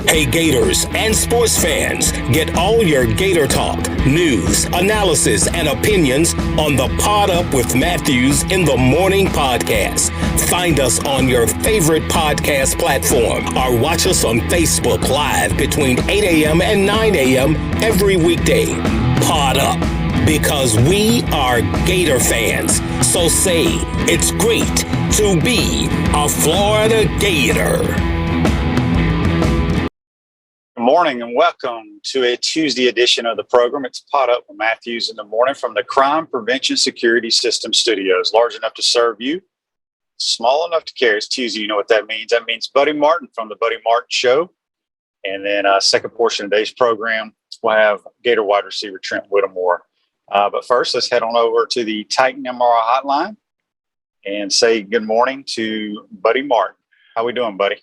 Hey Gators and sports fans, get all your Gator talk, news, analysis, and opinions on the Pod Up with Matthews in the Morning podcast. Find us on your favorite podcast platform or watch us on Facebook Live between 8 a.m. and 9 a.m. every weekday. Pod Up, because we are Gator fans. So say it's great to be a Florida Gator. Good morning and welcome to a Tuesday edition of the program. It's Pod Up with Matthews in the morning from the Crime Prevention Security System Studios. Large enough to serve you, small enough to carry. It's Tuesday. You know what that means. That means Buddy Martin from the Buddy Martin Show. And then second portion of today's program, we'll have Gator wide receiver Trent Whittemore. But first, let's head on over to the Titan MRI hotline and say good morning to Buddy Martin. How we doing, buddy?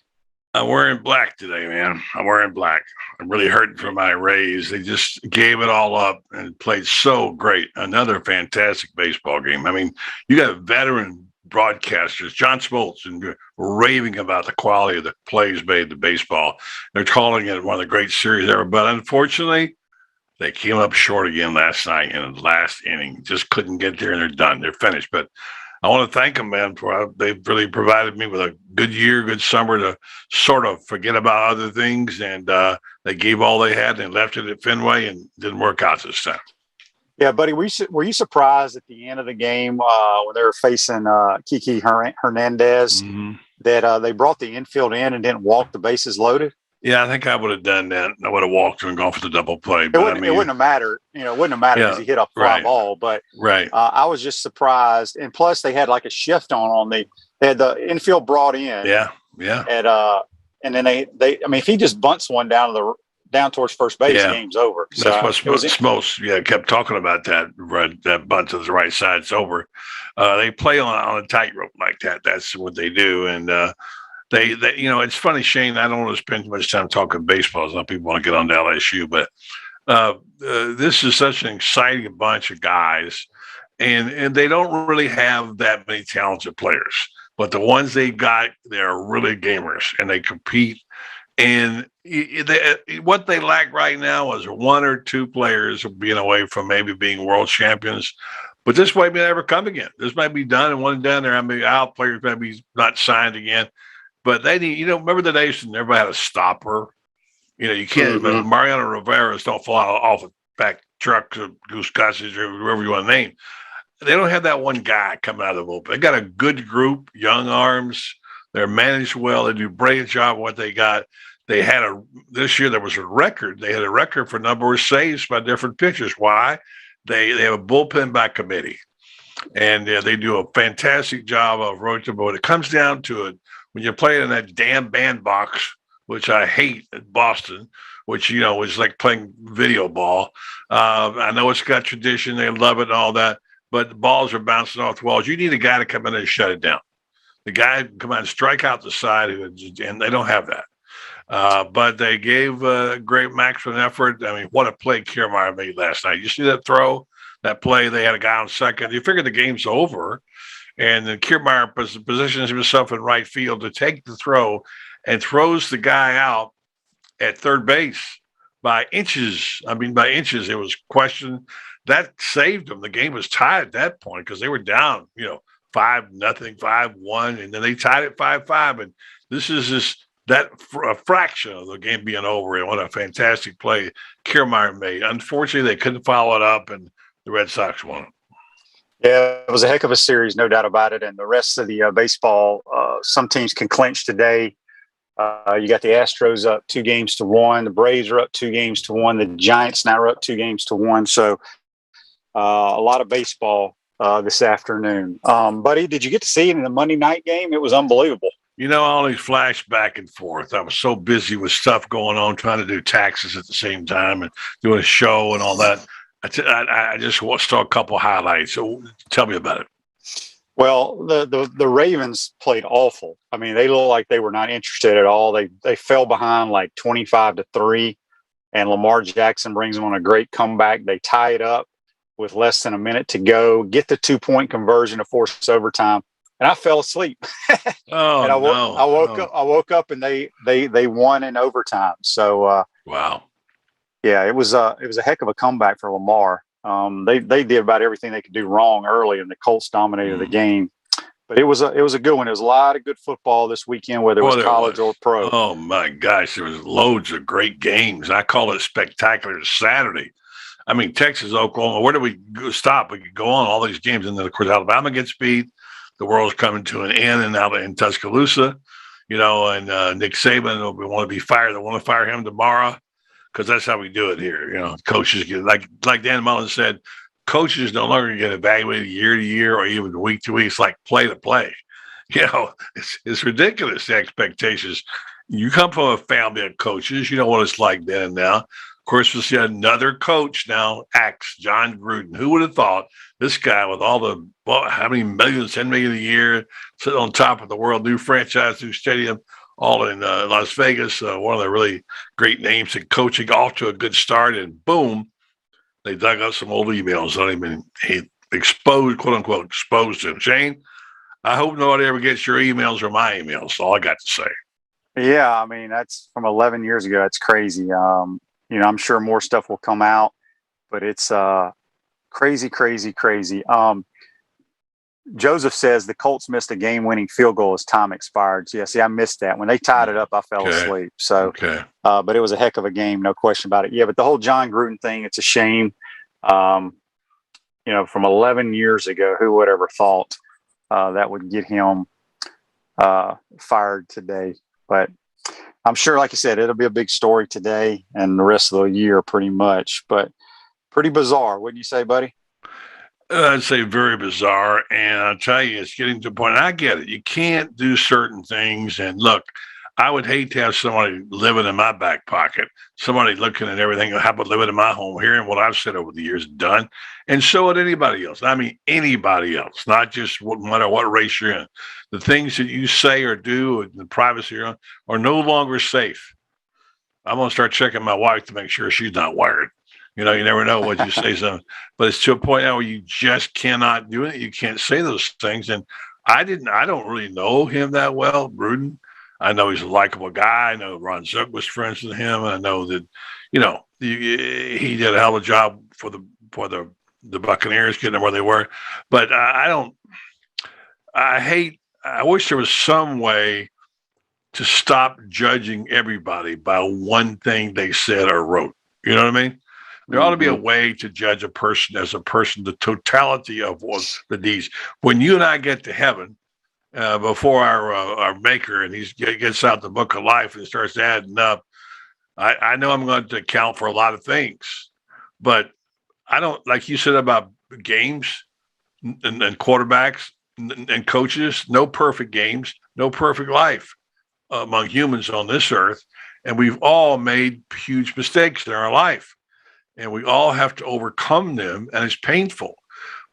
I'm wearing black today, man. I'm wearing black. I'm really hurting for my Rays. They just gave it all up and played so great. Another fantastic baseball game. I mean, you got veteran broadcasters, John Smoltz, and raving about the quality of the plays made to baseball. They're calling it one of the great series ever. But unfortunately, they came up short again last night in the last inning. Just couldn't get there, and they're done. They're finished. But I want to thank them, man, for they've really provided me with a good year, good summer to sort of forget about other things. And they gave all they had and left it at Fenway and didn't work out this time. Yeah, buddy, were you surprised at the end of the game when they were facing Kiki Hernandez that they brought the infield in and didn't walk the bases loaded? Yeah, I think I would have done that. I would have walked and gone for the double play. But it wouldn't have mattered. It wouldn't have mattered because he hit a fly ball. But I was just surprised. And plus, they had like a shift on they had the infield brought in. Yeah. And then they if he just bunts one down towards first base, game's over. So that's what Smoltz kept talking about that bunt to the right side. It's over. They play on a tightrope like that. That's what they do. And They it's funny, Shane. I don't want to spend too much time talking baseball. Some people want to get on to LSU, but this is such an exciting bunch of guys, and they don't really have that many talented players. But the ones they got, they're really gamers, and they compete. And what they lack right now is one or two players being away from maybe being world champions. But this might never come again. This might be done and one down there. I mean, our players might be not signed again. But they need, remember the days when everybody had a stopper? You can't, Mariano Rivera's don't fall out off a back truck or Goose Gossage or whoever you want to name. They don't have that one guy coming out of the bullpen. They got a good group, young arms. They're managed well. They do a brilliant job of what they got. They had this year there was a record. They had a record for number of saves by different pitchers. Why? They have a bullpen by committee. And they do a fantastic job of rotating. But when it comes down to it, when you're playing in that damn bandbox, which I hate at Boston, which, is like playing video ball. I know it's got tradition. They love it and all that. But the balls are bouncing off the walls. You need a guy to come in and shut it down. The guy can come out and strike out the side, and they don't have that. But they gave a great maximum effort. I mean, what a play Kiermaier made last night. You see that throw, that play? They had a guy on second. You figure the game's over. And then Kiermaier positions himself in right field to take the throw and throws the guy out at third base by inches. I mean, by inches. It was questioned. That saved them. The game was tied at that point because they were down, 5-0, 5-1, and then they tied it 5-5. And this is a fraction of the game being over. And what a fantastic play Kiermaier made. Unfortunately, they couldn't follow it up, and the Red Sox won. Yeah, it was a heck of a series, no doubt about it. And the rest of the baseball, some teams can clinch today. You got the Astros up 2-1. The Braves are up 2-1. The Giants now are up 2-1. So a lot of baseball this afternoon. Buddy, did you get to see it in the Monday night game? It was unbelievable. I only flashed back and forth. I was so busy with stuff going on, trying to do taxes at the same time and doing a show and all that. I just saw a couple highlights. So tell me about it. Well, the Ravens played awful. I mean, they looked like they were not interested at all. They fell behind like 25-3, and Lamar Jackson brings them on a great comeback. They tie it up with less than a minute to go, get the 2-point conversion to force overtime. and I fell asleep. Oh, And no. I woke up and they won in overtime. So Wow. yeah, it was a heck of a comeback for Lamar. They did about everything they could do wrong early, and the Colts dominated the game. But it was a good one. It was a lot of good football this weekend, whether it was college or pro. Oh my gosh, there was loads of great games. I call it spectacular Saturday. I mean, Texas, Oklahoma. Where do we stop? We could go on all these games, and then of course Alabama gets beat. The world's coming to an end, and now in Tuscaloosa, and Nick Saban will want to be fired. They want to fire him tomorrow because that's how we do it here. Coaches get like Dan Mullen said, coaches no longer get evaluated year to year or even week to week. It's like play to play. It's ridiculous, the expectations. You come from a family of coaches, you know what it's like then and now. Of course, we'll see another coach now, John Gruden. Who would have thought this guy with all the, how many millions, 10 million a year, sitting on top of the world, new franchise, new stadium, all in Las Vegas, one of the really great names in coaching, off to a good start, and boom, they dug up some old emails on him and he exposed, quote unquote, exposed him. Shane, I hope nobody ever gets your emails or my emails. That's all I got to say. Yeah, I mean, that's from 11 years ago. It's crazy. I'm sure more stuff will come out, but it's crazy, crazy, crazy. Joseph says the Colts missed a game-winning field goal as time expired. Yeah, see, I missed that. When they tied it up, I fell asleep. So, but it was a heck of a game, no question about it. Yeah, but the whole John Gruden thing, it's a shame. From 11 years ago, who would ever thought that would get him fired today? But I'm sure, like I said, it'll be a big story today and the rest of the year pretty much. But pretty bizarre, wouldn't you say, buddy? I'd say very bizarre. And I'll tell you, it's getting to the point. I get it. You can't do certain things. And look, I would hate to have somebody living in my back pocket, somebody looking at everything. How about living in my home, hearing what I've said over the years and done. And so would anybody else. I mean, anybody else, not just no matter what race you're in. The things that you say or do in the privacy you're on are no longer safe. I'm going to start checking my wife to make sure she's not wired. You never know what you say something, but it's to a point now where you just cannot do it. You can't say those things. And I don't really know him that well, Gruden. I know he's a likable guy. I know Ron Zook was friends with him. And I know that, he did a hell of a job for the Buccaneers getting them where they were. But I wish there was some way to stop judging everybody by one thing they said or wrote. You know what I mean? There ought to be a way to judge a person as a person, the totality of the deeds. When you and I get to heaven, before our maker, and he gets out the book of life and starts adding up, I know I'm going to account for a lot of things, but I don't, like you said about games and quarterbacks and coaches, no perfect games, no perfect life among humans on this earth. And we've all made huge mistakes in our life. And we all have to overcome them, and it's painful.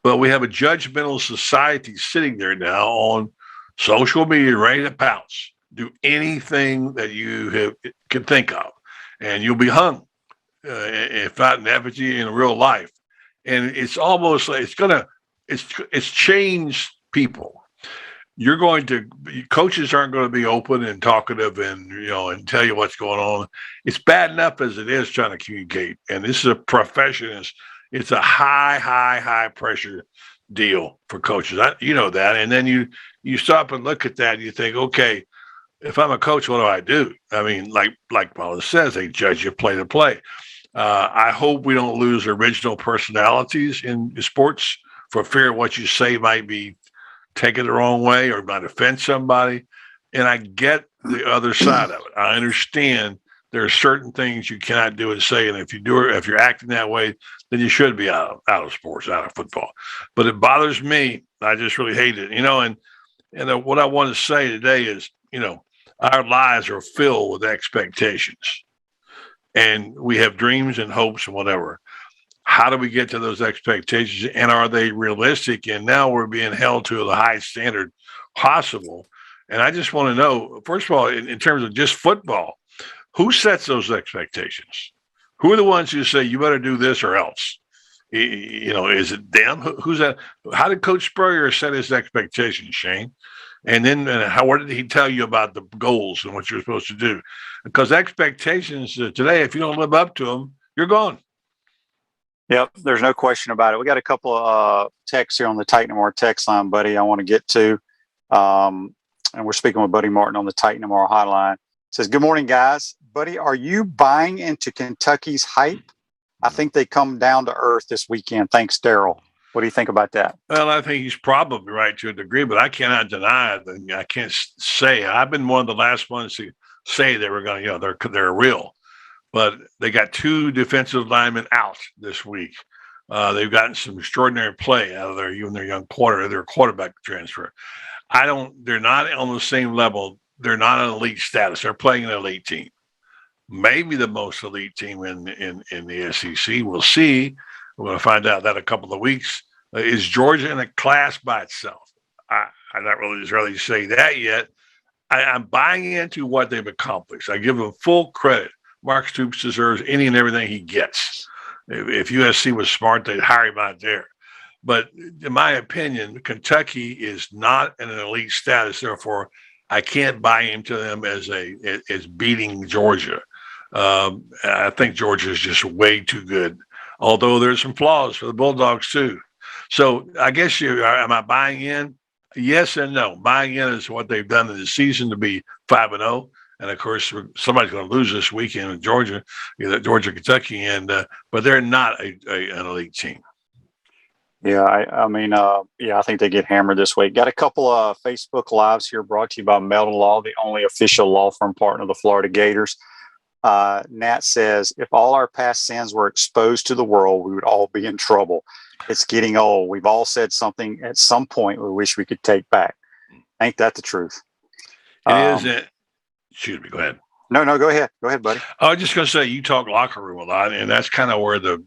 But we have a judgmental society sitting there now on social media, ready to pounce, do anything that you can think of, and you'll be hung, if not in effigy, in real life. And it's almost like it's changed people. Coaches aren't going to be open and talkative and tell you what's going on. It's bad enough as it is trying to communicate. And this is a profession. It's a high pressure deal for coaches. You know that. And then you stop and look at that and you think, okay, if I'm a coach, what do I do? I mean, like Paula says, they judge you play to play. I hope we don't lose original personalities in sports for fear of what you say might be taken the wrong way or might offend somebody. And I get the other side of it. I understand there are certain things you cannot do and say. And if you're acting that way, then you should be out of sports, out of football. But it bothers me. I just really hate it, and what I want to say today is, our lives are filled with expectations and we have dreams and hopes and whatever. How do we get to those expectations, and are they realistic? And now we're being held to the highest standard possible. And I just want to know, first of all, in terms of just football, who sets those expectations? Who are the ones who say you better do this or else? Is it them? Who's that? How did Coach Spurrier set his expectations, Shane? And then what did he tell you about the goals and what you're supposed to do? Because expectations today, if you don't live up to them, you're gone. Yep, there's no question about it. We got a couple of texts here on the Titan Tomorrow text line, buddy, I want to get to. And we're speaking with Buddy Martin on the Titan Tomorrow hotline. It says, good morning, guys. Buddy, are you buying into Kentucky's hype? I think they come down to earth this weekend. Thanks, Daryl. What do you think about that? Well, I think he's probably right to a degree, but I cannot deny it. I can't say. I've been one of the last ones to say they were going to, they're real. But they got 2 defensive linemen out this week. They've gotten some extraordinary play out of their young quarterback transfer. They're not on the same level. They're not an elite status. They're playing an elite team. Maybe the most elite team in the SEC. We'll see. We're going to find out that a couple of weeks. Is Georgia in a class by itself? I'm not really say that yet. I'm buying into what they've accomplished. I give them full credit. Mark Stoops deserves any and everything he gets. If USC was smart, they'd hire him out there. But in my opinion, Kentucky is not in an elite status. Therefore, I can't buy into them as beating Georgia. I think Georgia is just way too good, although there's some flaws for the Bulldogs too. So I guess am I buying in? Yes and no. Buying in is what they've done in the season to be 5-0. And of course, somebody's going to lose this weekend in Georgia, Georgia, Kentucky, but they're not an elite team. Yeah, I think they get hammered this week. Got a couple of Facebook Lives here brought to you by Meldon Law, the only official law firm partner of the Florida Gators. Nat says, if all our past sins were exposed to the world, we would all be in trouble. It's getting old. We've all said something at some point we wish we could take back. Ain't that the truth? It is. Excuse me, go ahead. No, go ahead. Go ahead, buddy. I was just going to say, you talk locker room a lot, and that's kind of where the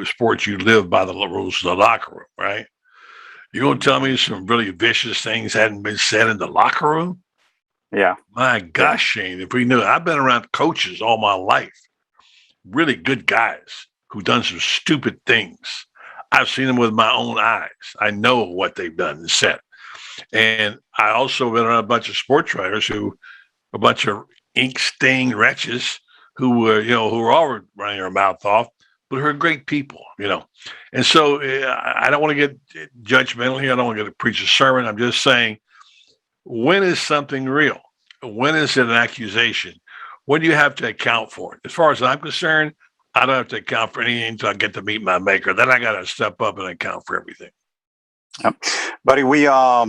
sports you live by the rules of the locker room, right? You're going to tell me some really vicious things hadn't been said in the locker room? Yeah. My gosh, Shane, if we knew, I've been around coaches all my life, really good guys who've done some stupid things. I've seen them with my own eyes. I know what they've done and said. And I also been around a bunch of sports writers a bunch of ink-stained wretches who were all running their mouth off, but who are great people, And so I don't want to get judgmental here. I don't want to preach a sermon. I'm just saying, when is something real? When is it an accusation? When do you have to account for it? As far as I'm concerned, I don't have to account for anything until I get to meet my maker. Then I got to step up and account for everything. Yep. Buddy, we got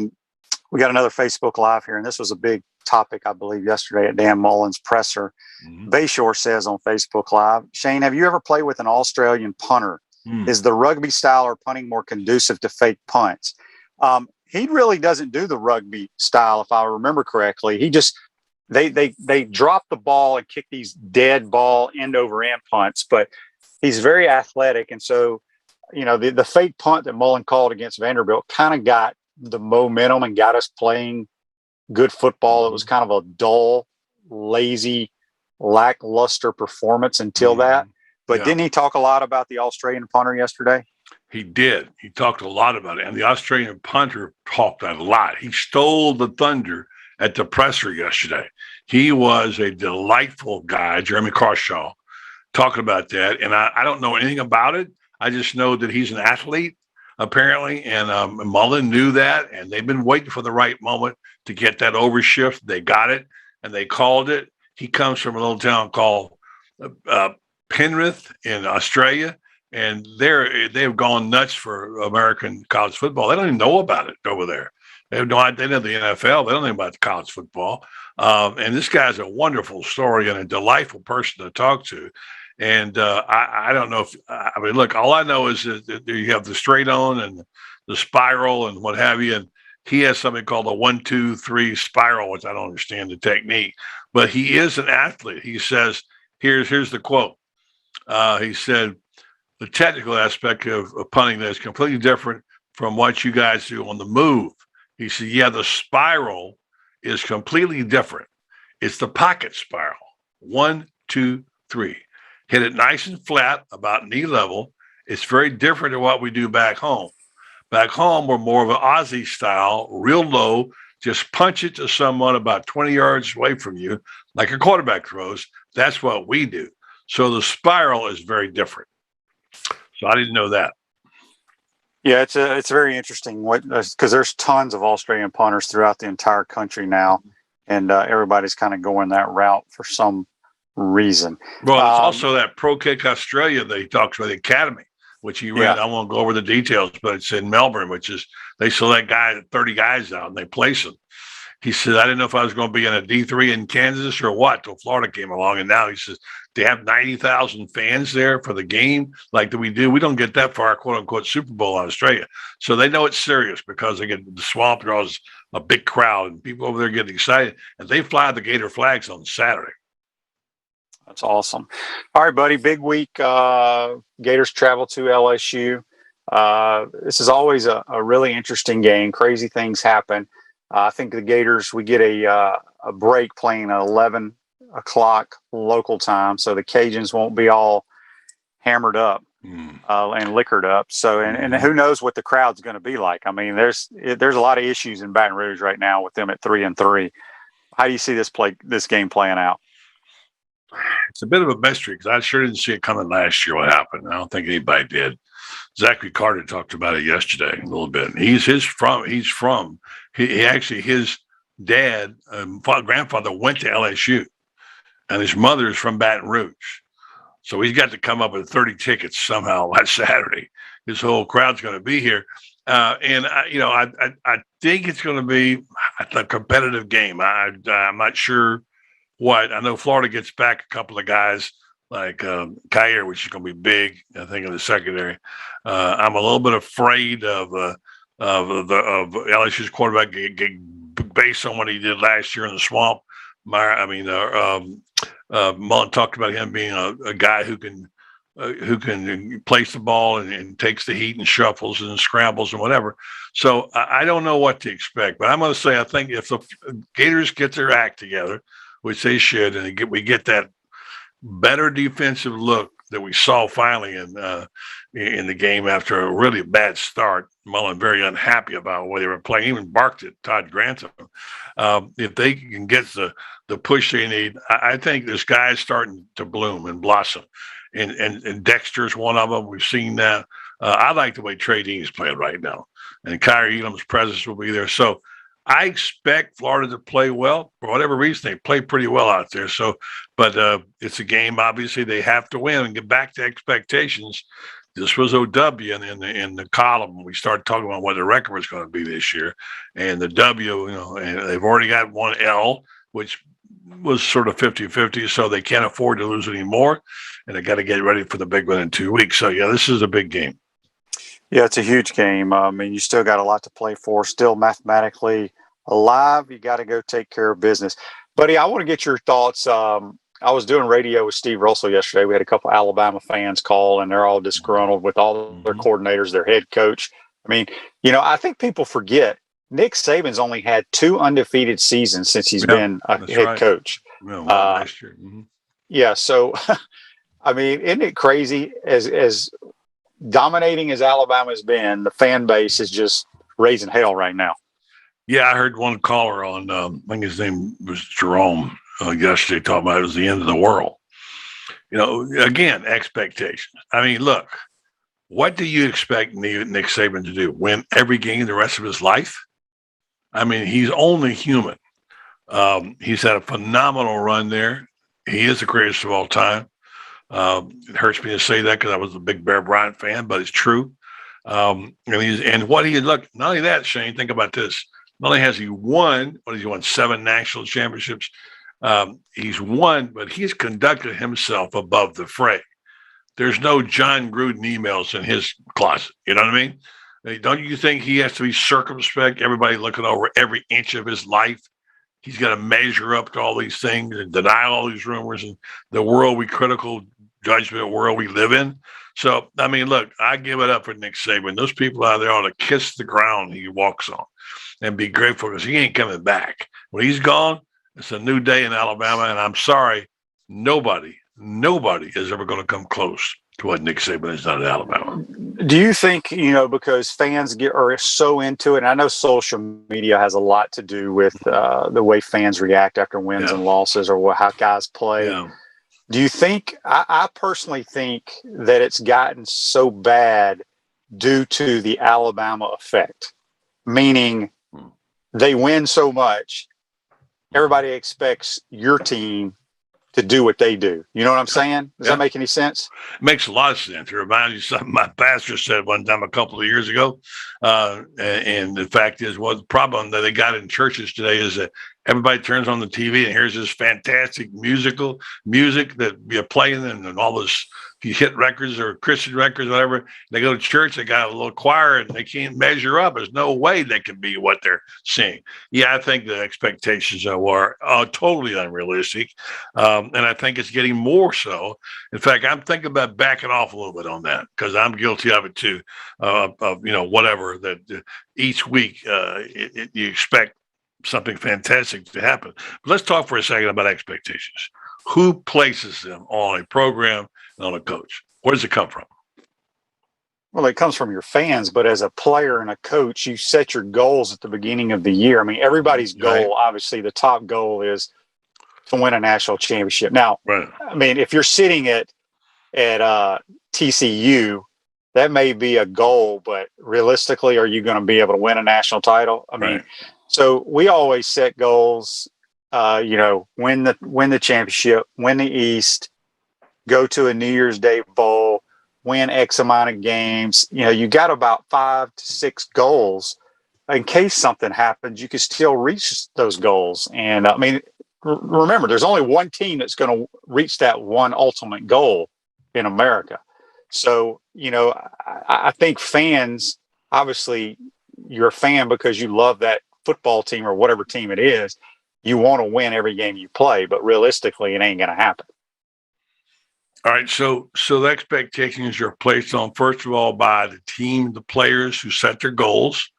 another Facebook Live here, and this was a big topic, I believe, yesterday at Dan Mullen's presser. Mm-hmm. Bayshore says on Facebook Live, Shane, have you ever played with an Australian punter? Is the rugby style or punting more conducive to fake punts? He really doesn't do the rugby style, if I remember correctly. He just they drop the ball and kick these dead ball end over end punts, but he's very athletic, and so the fake punt that Mullen called against Vanderbilt kind of got the momentum and got us playing good football. It was kind of a dull, lazy, lackluster performance until that. But didn't he talk a lot about the Australian punter yesterday? He did. He talked a lot about it. And the Australian punter talked a lot. He stole the thunder at the presser yesterday. He was a delightful guy, Jeremy Crawshaw, talking about that. And I don't know anything about it. I just know that he's an athlete, apparently. And Mullen knew that. And they've been waiting for the right moment to get that overshift. They got it, and they called it. He comes from a little town called Penrith in Australia, and they've gone nuts for American college football. They don't even know about it over there. They have no idea. They know the NFL. They don't know about college football. And this guy's a wonderful story and a delightful person to talk to. And I don't know look, all I know is that you have the straight on and the spiral and what have you. And he has something called a 1-2-3 spiral, which I don't understand the technique, but he is an athlete. He says, here's the quote. He said, the technical aspect of punting is completely different from what you guys do on the move. He said, the spiral is completely different. It's the pocket spiral. 1, 2, 3. Hit it nice and flat, about knee level. It's very different than what we do back home. Back home, we're more of an Aussie style, real low, just punch it to someone about 20 yards away from you, like a quarterback throws. That's what we do. So the spiral is very different. So I didn't know that. Yeah, it's very interesting because there's tons of Australian punters throughout the entire country now, and everybody's kind of going that route for some reason. Well, it's also that Pro Kick Australia that he talks about, the academy, which he ran. I won't go over the details, but it's in Melbourne, which is they select 30 guys out and they place them. He said, I didn't know if I was going to be in a D3 in Kansas or what till Florida came along. And now he says, they have 90,000 fans there for the game like that we do. We don't get that far, quote unquote, Super Bowl in Australia. So they know it's serious because they get the Swamp draws a big crowd and people over there get excited. And they fly the Gator flags on Saturday. That's awesome. All right, buddy. Big week. Gators travel to LSU. This is always a really interesting game. Crazy things happen. I think the Gators, we get a break playing at 11 o'clock local time, so the Cajuns won't be all hammered up and liquored up. So, and who knows what the crowd's going to be like? I mean, there's a lot of issues in Baton Rouge right now with them at 3-3. How do you see this game playing out? It's a bit of a mystery because I sure didn't see it coming last year. What happened? I don't think anybody did. Zachary Carter talked about it yesterday a little bit. His dad, grandfather went to LSU, and his mother is from Baton Rouge. So he's got to come up with 30 tickets somehow last Saturday. His whole crowd's going to be here. And I think it's going to be a competitive game. I'm not sure what. I know Florida gets back a couple of guys like Kyer, which is going to be big, I think, in the secondary. I'm a little bit afraid of LSU's quarterback based on what he did last year in the Swamp. Mullen talked about him being a guy who can place the ball and takes the heat and shuffles and scrambles and whatever. So I don't know what to expect, but I'm going to say I think if the Gators get their act together, which they should, and we get that better defensive look that we saw finally in the game after a really bad start. Mullen very unhappy about the way they were playing, even barked at Todd Grantham. If they can get the push they need, I think this guy's starting to bloom and blossom. And Dexter's one of them. We've seen that. I like the way Trey Dean's playing right now. And Kyrie Elam's presence will be there. So I expect Florida to play well. For whatever reason, they play pretty well out there. So, but it's a game, obviously, they have to win and get back to expectations. This was OW in the column. We started talking about what the record was going to be this year. And the W, and they've already got one L, which was sort of 50-50, so they can't afford to lose any more. And they got to get ready for the big one in 2 weeks. So, yeah, this is a big game. Yeah, it's a huge game. I mean, you still got a lot to play for, still mathematically alive. You got to go take care of business. Buddy, I want to get your thoughts. I was doing radio with Steve Russell yesterday. We had a couple of Alabama fans call, and they're all disgruntled with all their coordinators, their head coach. I mean, I think people forget Nick Saban's only had 2 undefeated seasons since he's been a head coach. Last year. Mm-hmm. Yeah, so, I mean, isn't it crazy? As dominating as Alabama's been, the fan base is just raising hell right now. Yeah, I heard one caller on, I think his name was Jerome, yesterday talking about it was the end of the world. Again, expectations. I mean, look, what do you expect Nick Saban to do? Win every game the rest of his life? I mean, he's only human. He's had a phenomenal run there. He is the greatest of all time. It hurts me to say that because I was a big Bear Bryant fan, but it's true. And what he had looked, not only that, Shane, think about this. Not only has he won, 7 national championships. He's won, but he's conducted himself above the fray. There's no John Gruden emails in his closet. You know what I mean? Don't you think he has to be circumspect? Everybody looking over every inch of his life. He's got to measure up to all these things and deny all these rumors and the critical judgment world we live in. So, I mean, look, I give it up for Nick Saban. Those people out there ought to kiss the ground he walks on and be grateful because he ain't coming back. When he's gone, it's a new day in Alabama. And I'm sorry, nobody is ever going to come close to what Nick Saban has done at Alabama. Do you think, because fans are so into it, and I know social media has a lot to do with the way fans react after wins and losses or how guys play. Yeah. Do you think, I personally think that it's gotten so bad due to the Alabama effect, meaning they win so much, everybody expects your team to do what they do. You know what I'm saying? Does that make any sense? It makes a lot of sense. It reminds you of something my pastor said one time a couple of years ago. And the fact is, the problem that they got in churches today is that everybody turns on the TV and here's this fantastic music that you're playing and all this hit records or Christian records, whatever. They go to church, they got a little choir and they can't measure up. There's no way they can be what they're seeing. Yeah, I think the expectations are totally unrealistic. And I think it's getting more so. In fact, I'm thinking about backing off a little bit on that because I'm guilty of it too. Whatever that each week you expect something fantastic to happen. But let's talk for a second about expectations. Who places them on a program and on a coach? Where does it come from? Well, it comes from your fans, but as a player and a coach, you set your goals at the beginning of the year. I mean, everybody's goal, obviously, the top goal is to win a national championship. Now, I mean, if you're sitting at TCU, that may be a goal, but realistically, are you going to be able to win a national title? I mean, so we always set goals. Win the championship, win the East, go to a New Year's Day bowl, win X amount of games. You got about 5 to 6 goals. In case something happens, you can still reach those goals. And I mean, remember, there's only one team that's going to reach that one ultimate goal in America. So, I think fans, obviously, you're a fan because you love that football team or whatever team it is. You want to win every game you play, but realistically, it ain't going to happen. All right, so the expectations are placed on, first of all, by the team, the players who set their goals,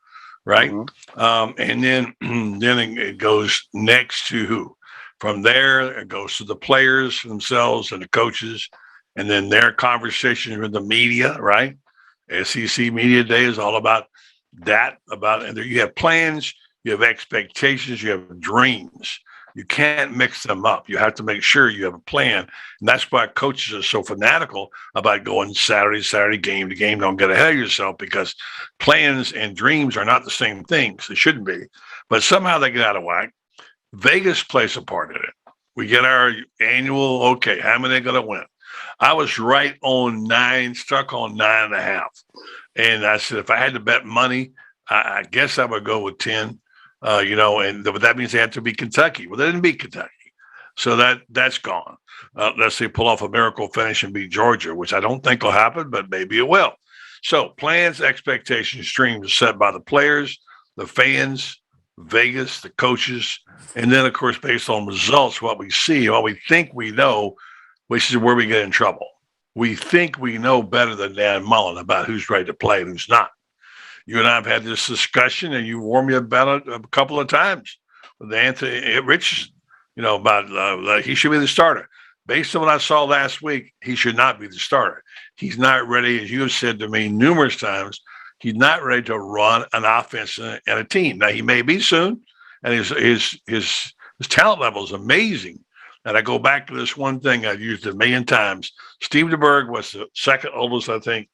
right? Mm-hmm. And then it goes next to who? From there, it goes to the players themselves and the coaches, and then their conversations with the media, right? SEC Media Day is all about that. And you have plans, you have expectations, you have dreams. You can't mix them up. You have to make sure you have a plan. And that's why coaches are so fanatical about going Saturday, game to game. Don't get ahead of yourself because plans and dreams are not the same things. They shouldn't be. But somehow they get out of whack. Vegas plays a part in it. We get our annual, how many are going to win? I was right on 9, stuck on 9.5. And I said, if I had to bet money, I guess I would go with 10. But that means they have to beat Kentucky. Well, they didn't beat Kentucky. So that's gone. Let's say pull off a miracle finish and beat Georgia, which I don't think will happen, but maybe it will. So plans, expectations, dreams are set by the players, the fans, Vegas, the coaches, and then, of course, based on results, what we see, what we think we know, which is where we get in trouble. We think we know better than Dan Mullen about who's ready to play and who's not. You and I have had this discussion, and you warned me about it a couple of times with Anthony Richardson, about he should be the starter. Based on what I saw last week, he should not be the starter. He's not ready, as you have said to me numerous times, he's not ready to run an offense and a team. Now, he may be soon, and his talent level is amazing. And I go back to this one thing I've used a million times. Steve DeBerg was the second oldest, I think,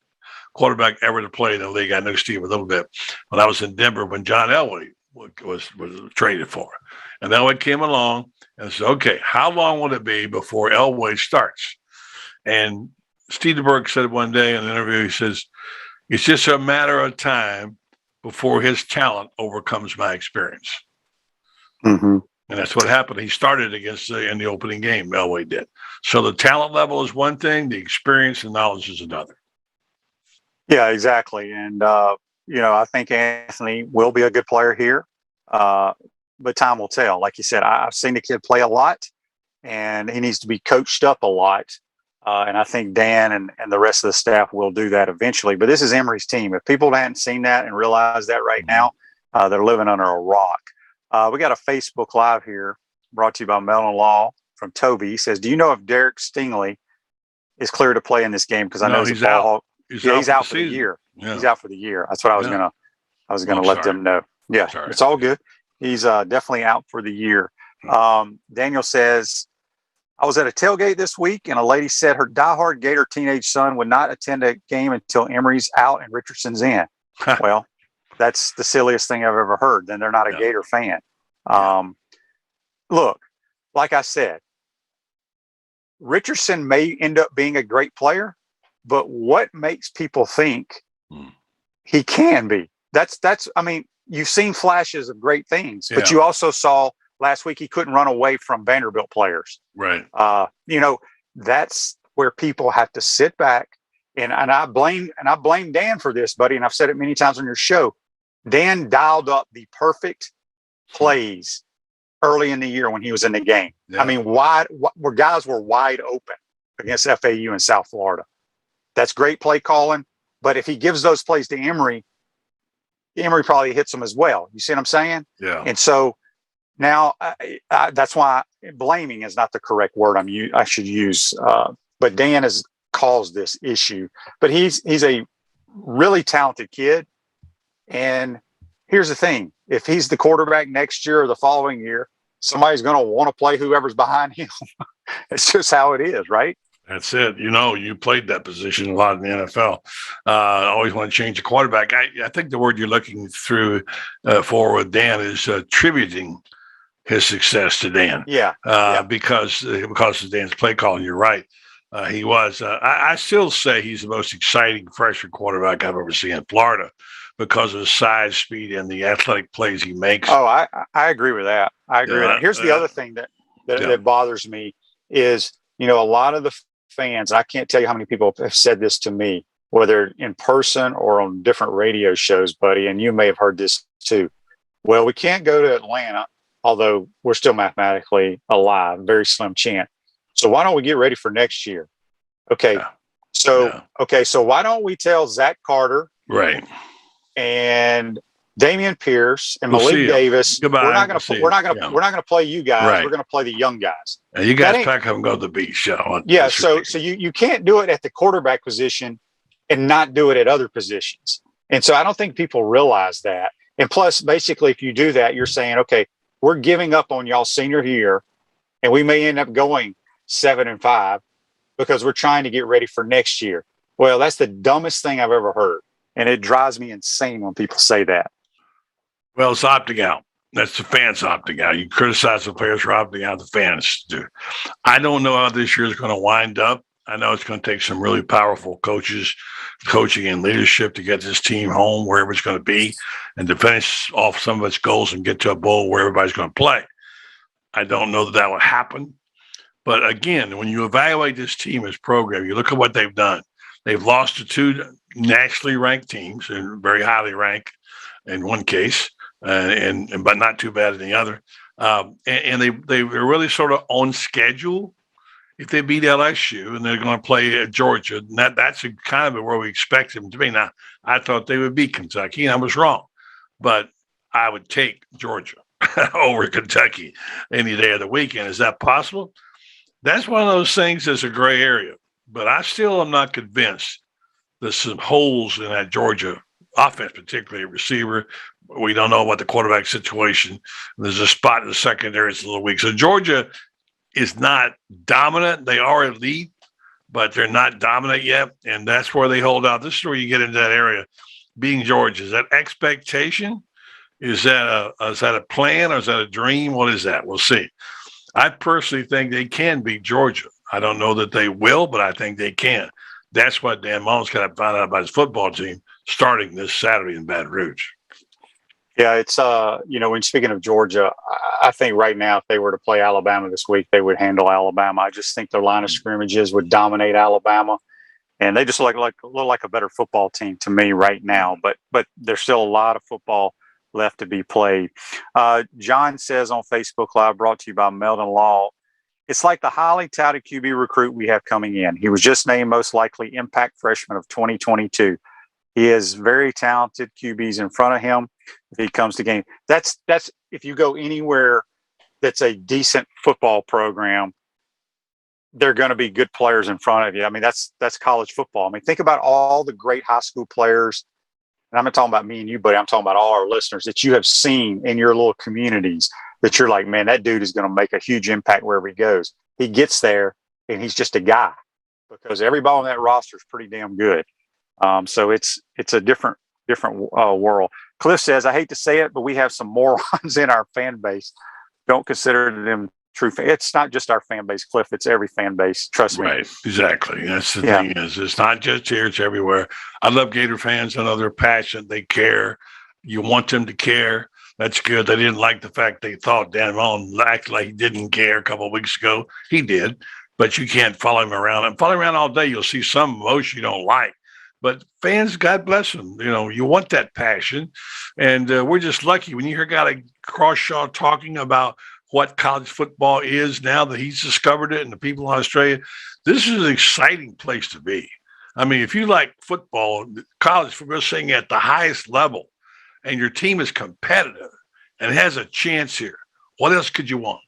quarterback ever to play in the league. I knew Steve a little bit when I was in Denver when John Elway was traded for. And Elway came along and said, how long will it be before Elway starts? And Steve DeBerg said one day in an interview, he says, it's just a matter of time before his talent overcomes my experience. Mm-hmm. And that's what happened. He started in the opening game, Elway did. So the talent level is one thing, the experience and knowledge is another. Yeah, exactly. And, I think Anthony will be a good player here, but time will tell. Like you said, I've seen the kid play a lot, and he needs to be coached up a lot. And I think Dan and the rest of the staff will do that eventually. But this is Emory's team. If people hadn't seen that and realize that right now, they're living under a rock. We got a Facebook Live here brought to you by Mellon Law from Toby. He says, do you know if Derek Stingley is clear to play in this game because I know he's out. He's out for the year. Yeah. He's out for the year. That's what I was gonna let them know. Yeah, sorry. It's all good. He's definitely out for the year. Daniel says, I was at a tailgate this week, and a lady said her diehard Gator teenage son would not attend a game until Emery's out and Richardson's in. Well, that's the silliest thing I've ever heard. Then they're not a Gator fan. Look, like I said, Richardson may end up being a great player, but what makes people think he can be? I mean, you've seen flashes of great things, but you also saw last week he couldn't run away from Vanderbilt players. Right. That's where people have to sit back and I blame Dan for this, buddy. And I've said it many times on your show. Dan dialed up the perfect plays early in the year when he was in the game. Yeah. I mean, where guys were wide open against FAU in South Florida. That's great play calling. But if he gives those plays to Emory probably hits them as well. You see what I'm saying? Yeah. And so now that's why blaming is not the correct word I should use. But Dan has caused this issue. But he's a really talented kid. And here's the thing. If he's the quarterback next year or the following year, somebody's going to want to play whoever's behind him. It's just how it is, right? That's it. You played that position a lot in the NFL. Always want to change the quarterback. I think the word you're looking through for with Dan is attributing his success to Dan. Because of Dan's play calling. You're right. He was. I still say he's the most exciting freshman quarterback I've ever seen in Florida because of his size, speed, and the athletic plays he makes. Oh, I agree with that. I agree with that. Here's the other thing that bothers me is, a lot of the fans, I can't tell you how many people have said this to me, whether in person or on different radio shows, buddy, and you may have heard this too. Well, we can't go to Atlanta, although we're still mathematically alive, very slim chance. So why don't we get ready for next year? Okay. Yeah. So why don't we tell Zach Carter and Damian Pierce and Malik Davis, we're not going to play you guys. Right. We're going to play the young guys. And you guys pack up and go to the beach. So you can't do it at the quarterback position and not do it at other positions. And so I don't think people realize that. And plus, basically, if you do that, you're saying, okay, we're giving up on y'all senior year, and we may end up going 7-5 because we're trying to get ready for next year. Well, that's the dumbest thing I've ever heard. And it drives me insane when people say that. Well, it's opting out. That's the fans opting out. You criticize the players for opting out, the fans do. I don't know how this year is going to wind up. I know it's going to take some really powerful coaches, coaching and leadership to get this team home wherever it's going to be and to finish off some of its goals and get to a bowl where everybody's going to play. I don't know that will happen. But again, when you evaluate this team as program, you look at what they've done. They've lost to two nationally ranked teams and very highly ranked in one case, but not too bad in the other. And they were really sort of on schedule. If they beat LSU and they're going to play Georgia, and that's kind of where we expect them to be. Now, I thought they would beat Kentucky, and I was wrong. But I would take Georgia over Kentucky any day of the weekend. Is that possible? That's one of those things that's a gray area. But I still am not convinced there's some holes in that Georgia offense, particularly a receiver. We don't know what the quarterback situation. There's a spot in the secondary that's a little weak. So Georgia is not dominant. They are elite, but they're not dominant yet. And that's where they hold out. This is where you get into that area. Being Georgia, is that expectation? Is that a plan or is that a dream? What is that? We'll see. I personally think they can beat Georgia. I don't know that they will, but I think they can. That's what Dan Mullen's got to find out about his football team starting this Saturday in Baton Rouge. Yeah, it's, when speaking of Georgia, I think right now if they were to play Alabama this week, they would handle Alabama. I just think their line of scrimmages would dominate Alabama. And they just look like a better football team to me right now. But there's still a lot of football left to be played. John says on Facebook Live, brought to you by Meldon Law, it's like the highly touted QB recruit we have coming in. He was just named most likely impact freshman of 2022. He has very talented QBs in front of him if he comes to game. That's if you go anywhere that's a decent football program, they're going to be good players in front of you. I mean, that's college football. I mean, think about all the great high school players. And I'm not talking about me and you, buddy. I'm talking about all our listeners that you have seen in your little communities that you're like, man, that dude is going to make a huge impact wherever he goes. He gets there and he's just a guy because everybody on that roster is pretty damn good. So it's a different world. Cliff says, I hate to say it, but we have some morons in our fan base. Don't consider them true. It's not just our fan base, Cliff. It's every fan base. Trust me. Right. Exactly. That's the thing is it's not just here, it's everywhere. I love Gator fans. I know they're passionate. They care. You want them to care. That's good. They didn't like the fact they thought Dan Mullen acted like he didn't care a couple of weeks ago. He did, but you can't follow him around. And follow him around all day, you'll see some emotion you don't like. But fans, God bless them. You know, you want that passion. And we're just lucky when you hear a guy like Crawshaw talking about what college football is now that he's discovered it and the people in Australia. This is an exciting place to be. I mean, if you like football, college football, saying at the highest level, and your team is competitive and has a chance here, what else could you want?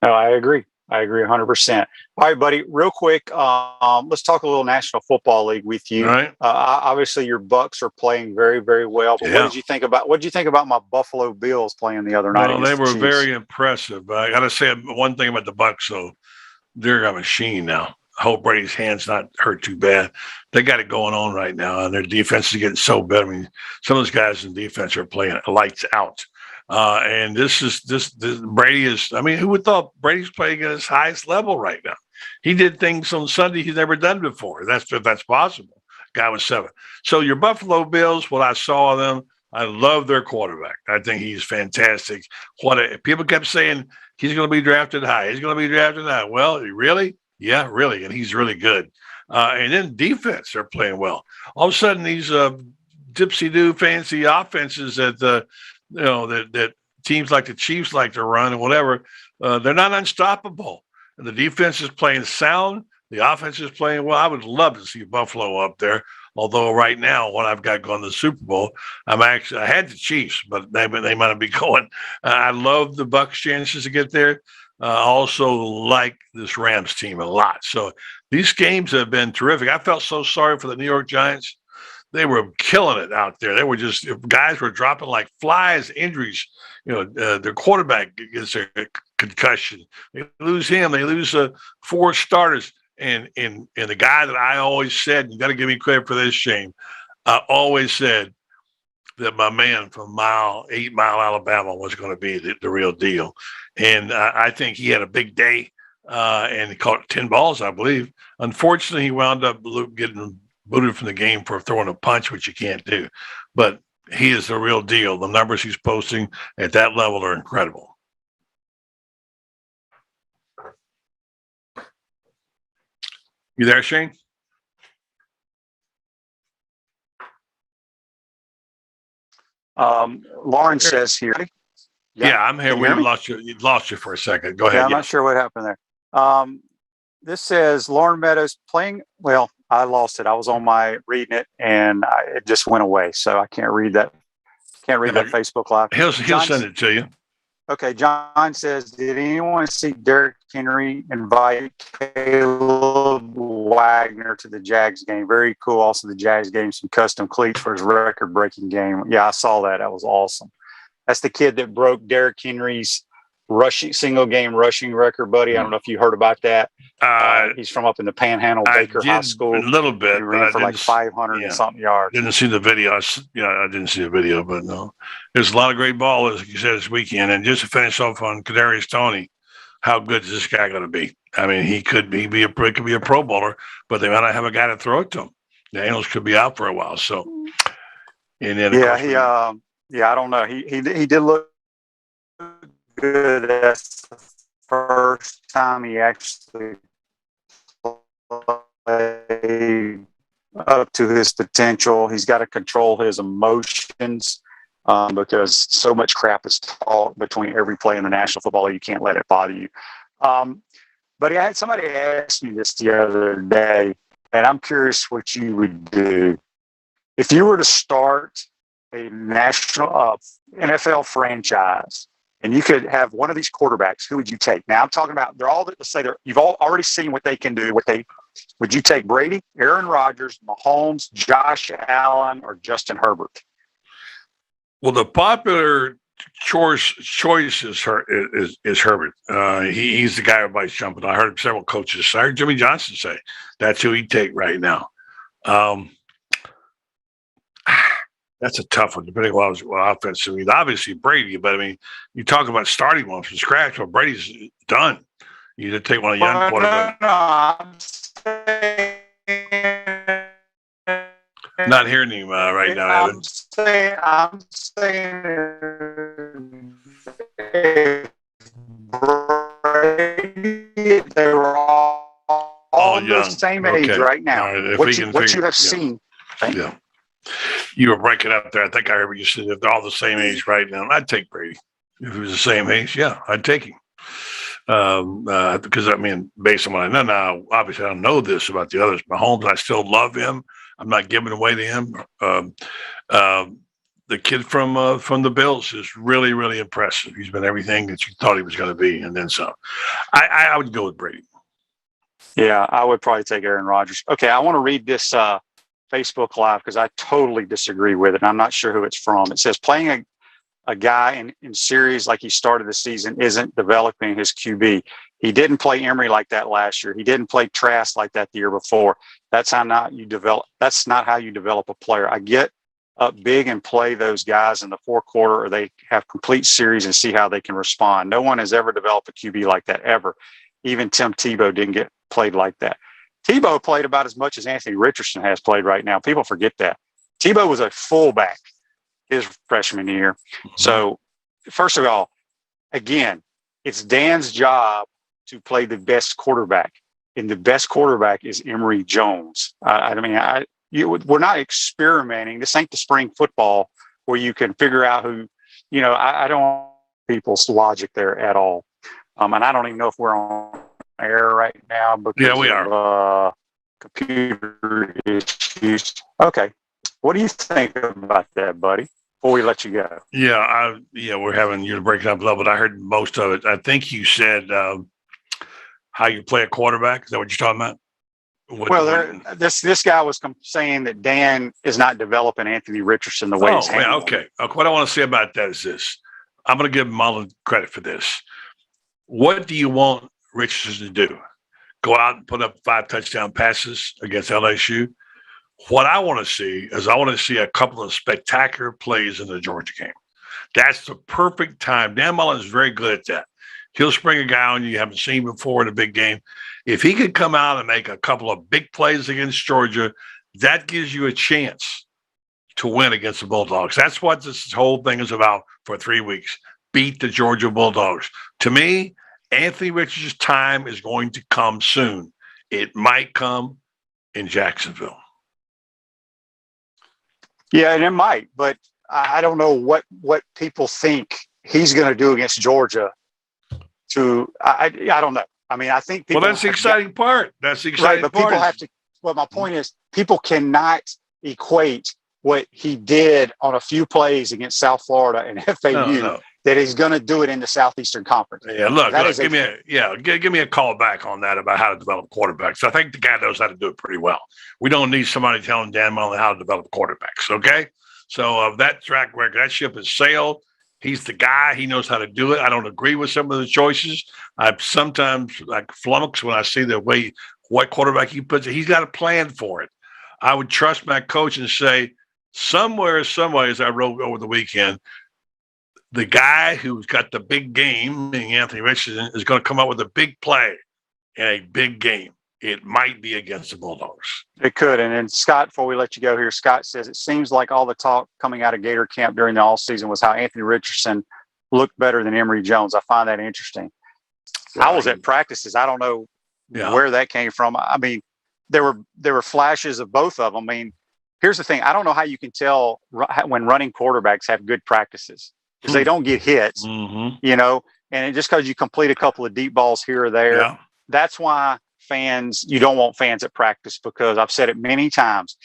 No, I agree. I agree 100%. All right, buddy, real quick. Let's talk a little National Football League with you. Right. Obviously your Bucks are playing very, very well, but Yeah. what did you think about my Buffalo Bills playing the other night? Well, they were Chiefs? very impressive. I got to say one thing about the Bucks, though. They're a machine now. I hope Brady's hand's not hurt too bad. They got it going on right now, and their defense is getting so better. I mean, some of those guys in defense are playing lights out. And this Brady is, I mean, who would thought Brady's playing at his highest level right now? He did things on Sunday he's never done before. If that's possible. Guy was 7. So your Buffalo Bills, what I saw of them, I love their quarterback. I think he's fantastic. People kept saying he's going to be drafted high. He's going to be drafted high. Well, really? Yeah, really. And he's really good. And then defense, they're playing well. All of a sudden, these dipsy-do fancy offenses that teams like the Chiefs like to run and whatever, they're not unstoppable. And the defense is playing sound. The offense is playing well. I would love to see Buffalo up there. Although right now, what I've got going to the Super Bowl, I had the Chiefs, but they might be going. I love the Bucs' chances to get there. Also like this Rams team a lot. So these games have been terrific. I felt so sorry for the New York Giants. They were killing it out there. They were just guys were dropping like flies, injuries. Their quarterback gets a concussion. They lose him. They lose 4 starters. And the guy that I always said, you got to give me credit for this, Shane. I always said that my man from 8 Mile, Alabama was going to be the real deal. And I think he had a big day and he caught 10 balls, I believe. Unfortunately, he wound up getting booted from the game for throwing a punch, which you can't do. But he is the real deal. The numbers he's posting at that level are incredible. You there, Shane? Lauren says here. Yeah, I'm here. We lost you for a second. Go ahead. Yeah, I'm not sure what happened there. This says Lauren Meadows playing. Well, I lost it. I was on my reading it, and it just went away. So I can't read that. Can't read that Facebook Live. He'll send it to you. Okay, John says, did anyone see Derrick Henry invite Caleb Wagner to the Jags game? Very cool. Also, the Jags gave him some custom cleats for his record-breaking game. Yeah, I saw that. That was awesome. That's the kid that broke Derrick Henry's single-game rushing record, buddy. I don't know if you heard about that. He's from up in the Panhandle, Baker High School. A little bit. He ran for like 500 and something yards. Didn't see the video. I didn't see the video, but no. There's a lot of great ball, as you said, this weekend. And just to finish off on Kadarius Toney, how good is this guy going to be? I mean, he could be a Pro Bowler, but they might not have a guy to throw it to him. Daniels could be out for a while. So, and then I don't know. He did look good. That's the first time he actually played up to his potential. He's got to control his emotions because so much crap is talked between every play in the National Football League. You can't let it bother you. But somebody asked me this the other day, and I'm curious what you would do if you were to start a national NFL franchise and you could have one of these quarterbacks, who would you take? Now I'm talking about let's say you've all already seen what they can do. Would you take Brady, Aaron Rodgers, Mahomes, Josh Allen, or Justin Herbert? Well, the popular choice is Herbert. He's the guy everybody's jumping. I heard several coaches. I heard Jimmy Johnson say that's who he'd take right now. That's a tough one, depending on what offense. I mean, obviously Brady, but I mean, you talk about starting one from scratch. Well, Brady's done. You either take one of the young quarterbacks. Not hearing him right now, Evan. I'm saying they were all young. the same age right now. Right. What you have seen. Yeah. You were breaking up there. I think I heard you said if they're all the same age right now. I'd take Brady. If he was the same age, yeah, I'd take him. Because, I mean, based on what I know now, obviously I don't know this about the others. Mahomes, I still love him. I'm not giving away to him. The kid from the Bills is really, really impressive. He's been everything that you thought he was going to be, and then some. I would go with Brady. Yeah, I would probably take Aaron Rodgers. Okay, I want to read this Facebook Live because I totally disagree with it. And I'm not sure who it's from. It says playing a guy in series like he started the season isn't developing his QB. He didn't play Emory like that last year. He didn't play Trask like that the year before. That's not how you develop a player. I get up big and play those guys in the fourth quarter, or they have complete series and see how they can respond. No one has ever developed a QB like that ever. Even Tim Tebow didn't get played like that. Tebow played about as much as Anthony Richardson has played right now. People forget that. Tebow was a fullback his freshman year. Mm-hmm. So, first of all, again, it's Dan's job to play the best quarterback, and the best quarterback is Emory Jones. We're not experimenting. This ain't the spring football where you can figure out who. I don't want people's logic there at all. And I don't even know if we're on air right now because we are. Computer issues. Okay. What do you think about that, buddy? Before we let you go. Yeah, we're having you breaking up a little, but I heard most of it. I think you said how you play a quarterback. Is that what you're talking about? This guy was saying that Dan is not developing Anthony Richardson the way he's handling. Okay. What I want to say about that is this. I'm going to give Mullen credit for this. What do you want Richardson to do? Go out and put up 5 touchdown passes against LSU? What I want to see is a couple of spectacular plays in the Georgia game. That's the perfect time. Dan Mullen is very good at that. He'll spring a guy on you haven't seen before in a big game. If he could come out and make a couple of big plays against Georgia, that gives you a chance to win against the Bulldogs. That's what this whole thing is about for 3 weeks. Beat the Georgia Bulldogs. To me, Anthony Richardson's time is going to come soon. It might come in Jacksonville. Yeah, and it might, but I don't know what people think he's going to do against Georgia. I don't know. I mean, I think people. Well, that's the exciting part. That's the exciting part. But people have to. Well, my point is, people cannot equate what he did on a few plays against South Florida and FAU. That he's going to do it in the Southeastern Conference. Yeah, give me a call back on that about how to develop quarterbacks. I think the guy knows how to do it pretty well. We don't need somebody telling Dan Mullen how to develop quarterbacks, okay? So that track record, that ship has sailed. He's the guy. He knows how to do it. I don't agree with some of the choices. I sometimes flummox when I see the way what quarterback he puts it. He's got a plan for it. I would trust my coach and say somewhere, some way, as I wrote over the weekend, the guy who's got the big game, meaning Anthony Richardson, is going to come up with a big play in a big game. It might be against the Bulldogs. It could. And then Scott, before we let you go here, Scott says it seems like all the talk coming out of Gator camp during the offseason was how Anthony Richardson looked better than Emory Jones. I find that interesting. Right. I was at practices. I don't know where that came from. I mean, there were flashes of both of them. I mean, here's the thing. I don't know how you can tell when running quarterbacks have good practices. Because they don't get hits, and just because you complete a couple of deep balls here or there, that's why you don't want fans at practice, because I've said it many times,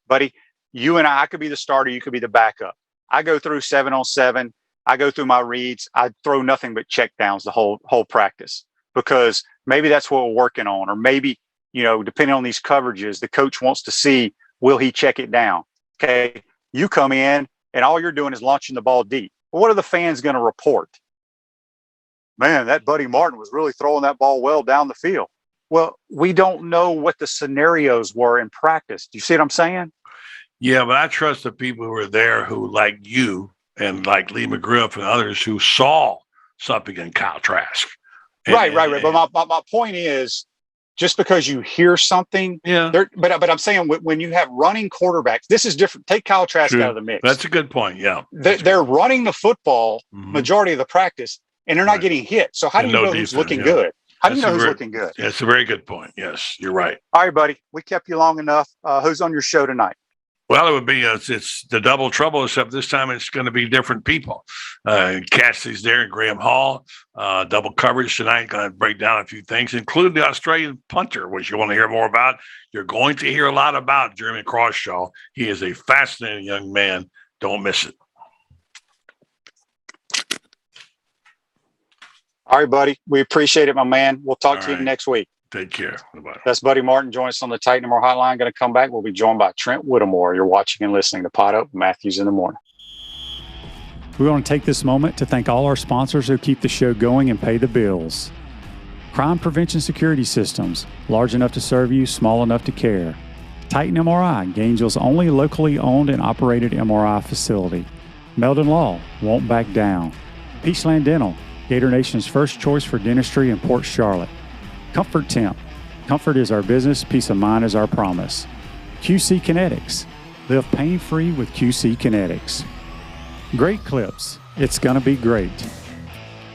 buddy, you and I could be the starter, you could be the backup. I go through 7-on-7, I go through my reads. I throw nothing but check downs the whole practice, because maybe that's what we're working on. Or maybe, depending on these coverages, the coach wants to see, will he check it down? Okay. You come in and all you're doing is launching the ball deep. Well, what are the fans going to report? Man, that Buddy Martin was really throwing that ball well down the field. Well, we don't know what the scenarios were in practice. Do you see what I'm saying? Yeah, but I trust the people who were there, who, like you and like Lee McGriff and others, who saw something in Kyle Trask. Right. But my point is, just because you hear something, but I'm saying when you have running quarterbacks, this is different. Take Kyle Trask out of the mix. That's a good point. Yeah, they're running the football majority of the practice, and they're not getting hit. So how do you know who's looking good? How do you know who's looking good? That's a very good point. Yes, you're right. All right, buddy. We kept you long enough. Who's on your show tonight? Well, it would be it's the double trouble, except this time it's going to be different people. Cassidy's there, and Graham Hall. Double coverage tonight. Going to break down a few things, including the Australian punter, which you want to hear more about. You're going to hear a lot about Jeremy Crawshaw. He is a fascinating young man. Don't miss it. All right, buddy. We appreciate it, my man. We'll talk to you next week. Take care. Bye-bye. That's Buddy Martin. Join us on the Titan More Hotline. Going to come back. We'll be joined by Trent Whittemore. You're watching and listening to Pot Up Matthews in the Morning. We want to take this moment to thank all our sponsors who keep the show going and pay the bills. Crime Prevention Security Systems, large enough to serve you, small enough to care. Titan MRI, Gainesville's only locally owned and operated MRI facility. Meldon Law, won't back down. Peachland Dental, Gator Nation's first choice for dentistry in Port Charlotte. Comfort Temp. Comfort is our business, peace of mind is our promise. QC Kinetics. Live pain-free with QC Kinetics. Great Clips. It's gonna be great.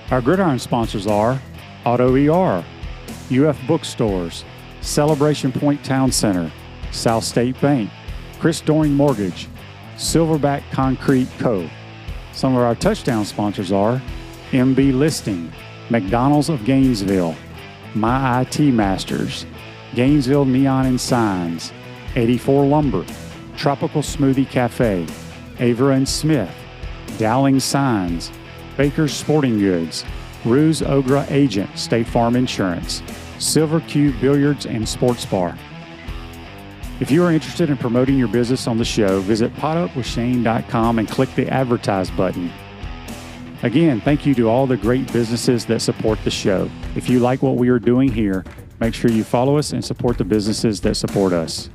Our Gridiron sponsors are Auto ER, UF Bookstores, Celebration Point Town Center, South State Bank, Chris Doring Mortgage, Silverback Concrete Co. Some of our touchdown sponsors are MB Listing, McDonald's of Gainesville, My IT Masters, Gainesville Neon and Signs, 84 Lumber, Tropical Smoothie Cafe, Avera and Smith, Dowling Signs, Baker's Sporting Goods, Ruse Ogra Agent, State Farm Insurance, Silver Cube Billiards and Sports Bar. If you are interested in promoting your business on the show, visit potupwithshane.com and click the advertise button. Again, thank you to all the great businesses that support the show. If you like what we are doing here, make sure you follow us and support the businesses that support us.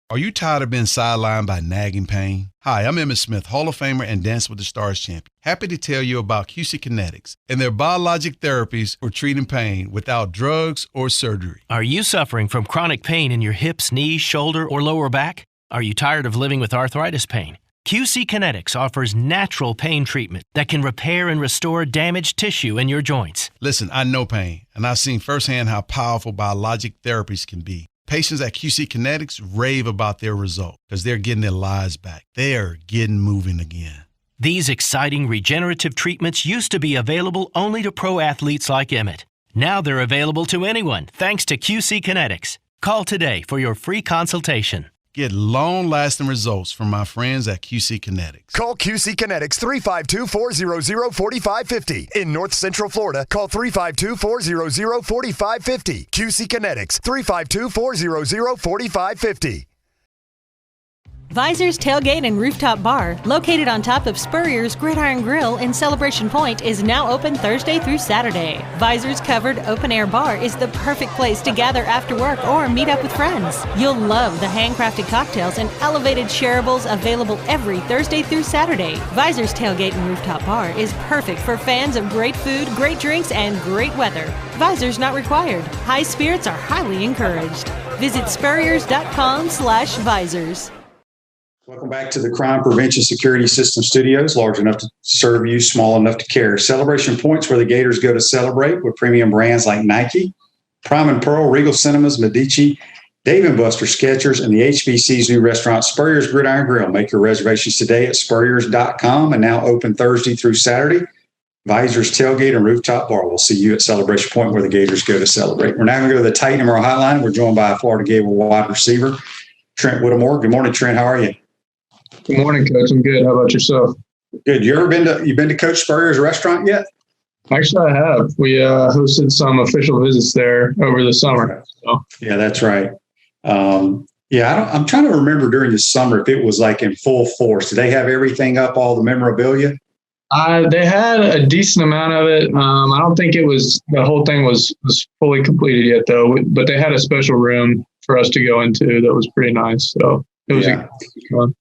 Are you tired of being sidelined by nagging pain? Hi, I'm Emmitt Smith, Hall of Famer and Dance with the Stars champion. Happy to tell you about QC Kinetics and their biologic therapies for treating pain without drugs or surgery. Are you suffering from chronic pain in your hips, knees, shoulder, or lower back? Are you tired of living with arthritis pain? QC Kinetics offers natural pain treatment that can repair and restore damaged tissue in your joints. Listen, I know pain, and I've seen firsthand how powerful biologic therapies can be. Patients at QC Kinetics rave about their result because they're getting their lives back. They're getting moving again. These exciting regenerative treatments used to be available only to pro athletes like Emmitt. Now they're available to anyone thanks to QC Kinetics. Call today for your free consultation. Get long-lasting results from my friends at QC Kinetics. Call QC Kinetics 352-400-4550. In North Central Florida, call 352-400-4550. QC Kinetics 352-400-4550. Visor's Tailgate and Rooftop Bar, located on top of Spurrier's Gridiron Grill in Celebration Point, is now open Thursday through Saturday. Visor's covered open-air bar is the perfect place to gather after work or meet up with friends. You'll love the handcrafted cocktails and elevated shareables available every Thursday through Saturday. Visor's Tailgate and Rooftop Bar is perfect for fans of great food, great drinks, and great weather. Visor's not required. High spirits are highly encouraged. Visit spurriers.com/visors. Welcome back to the Crime Prevention Security System Studios, large enough to serve you, small enough to care. Celebration Point's where the Gators go to celebrate with premium brands like Nike, Prime and Pearl, Regal Cinemas, Medici, Dave & Buster, Skechers, and the HBC's new restaurant, Spurrier's Gridiron Grill. Make your reservations today at spurriers.com and now open Thursday through Saturday. Visor's Tailgate and Rooftop Bar. We'll see you at Celebration Point where the Gators go to celebrate. We're now going to go to the Titan MRI Hotline. We're joined by a Florida Gator wide receiver, Trent Whittemore. Good morning, Trent. How are you? Good morning, Coach. I'm good. How about yourself? Good. You been to Coach Spurrier's restaurant yet? Actually, I have. We hosted some official visits there over the summer. So. Yeah, that's right. I'm trying to remember during the summer if it was like in full force. Did they have everything up, all the memorabilia? They had a decent amount of it. I don't think the whole thing was fully completed yet, though. But they had a special room for us to go into that was pretty nice. So it was fun.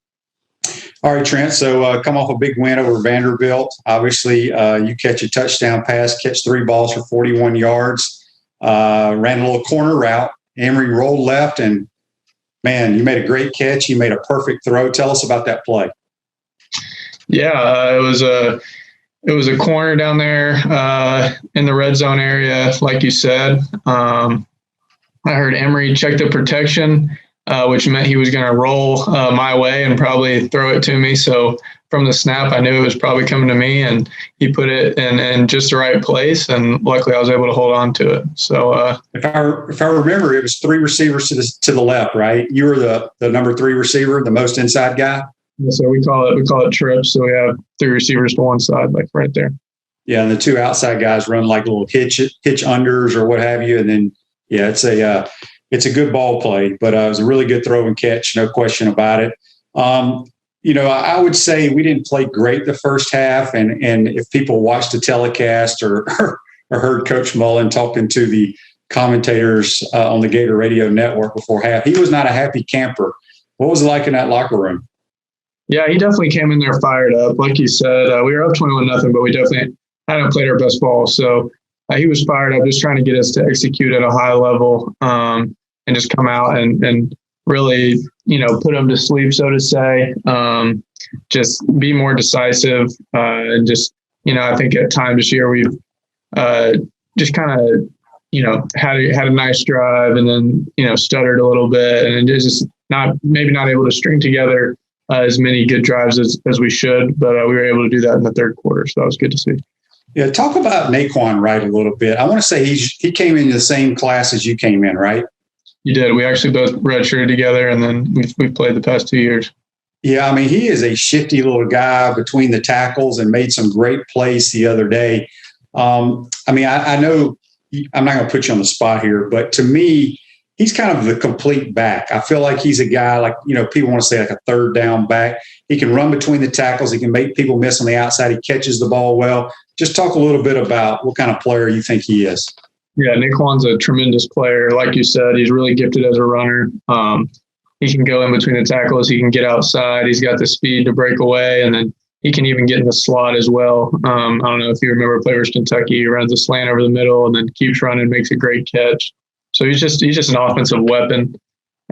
All right, Trent. So come off a big win over Vanderbilt. Obviously, you catch a touchdown pass, catch 3 balls for 41 yards, ran a little corner route. Emory rolled left, and, man, you made a great catch. You made a perfect throw. Tell us about that play. Yeah, it was a corner down there in the red zone area, like you said. I heard Emory check the protection, which meant he was going to roll my way and probably throw it to me. So from the snap, I knew it was probably coming to me, and he put it in just the right place, and luckily I was able to hold on to it. So if I remember, it was 3 receivers to the left, right? You were the number 3 receiver, the most inside guy. So we call it trips. So we have 3 receivers to one side, like right there. Yeah, and the 2 outside guys run like little hitch unders or what have you, and then it's a good ball play, but it was a really good throw and catch, no question about it. I would say we didn't play great the first half, and if people watched the telecast or heard Coach Mullen talking to the commentators on the Gator Radio Network before half, he was not a happy camper. What was it like in that locker room? Yeah, he definitely came in there fired up. Like you said, we were up 21-0, but we definitely hadn't played our best ball. So he was fired up, just trying to get us to execute at a high level and just come out and really, put them to sleep, so to say. Just be more decisive and just, I think at times this year we've just kind of, had a nice drive and then, stuttered a little bit and just not able to string together as many good drives as we should, but we were able to do that in the third quarter. So that was good to see. Yeah, talk about Naquan Wright a little bit. I want to say he came in the same class as you came in, right? You did. We actually both redshirted together, and then we've played the past 2 years. Yeah, I mean, he is a shifty little guy between the tackles and made some great plays the other day. I know I'm not going to put you on the spot here, but to me, he's kind of the complete back. I feel like he's a guy like, people want to say like a third down back. He can run between the tackles. He can make people miss on the outside. He catches the ball well. Just talk a little bit about what kind of player you think he is. Yeah, Naquan's a tremendous player. Like you said, he's really gifted as a runner. He can go in between the tackles. He can get outside. He's got the speed to break away, and then he can even get in the slot as well. I don't know if you remember play versus Kentucky. He runs a slant over the middle and then keeps running, makes a great catch. So he's just an offensive weapon,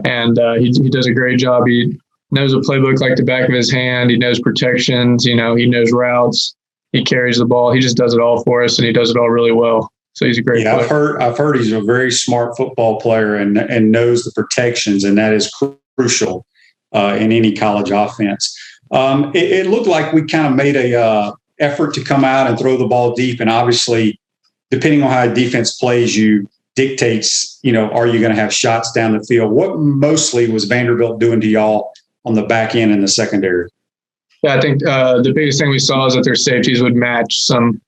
and he does a great job. He knows a playbook like the back of his hand. He knows protections. He knows routes. He carries the ball. He just does it all for us, and he does it all really well. So he's a great player. I've heard he's a very smart football player and knows the protections, and that is crucial in any college offense. It looked like we kind of made a effort to come out and throw the ball deep, and obviously, depending on how a defense plays you, dictates, are you going to have shots down the field? What mostly was Vanderbilt doing to y'all on the back end and the secondary? Yeah, I think the biggest thing we saw is that their safeties would match some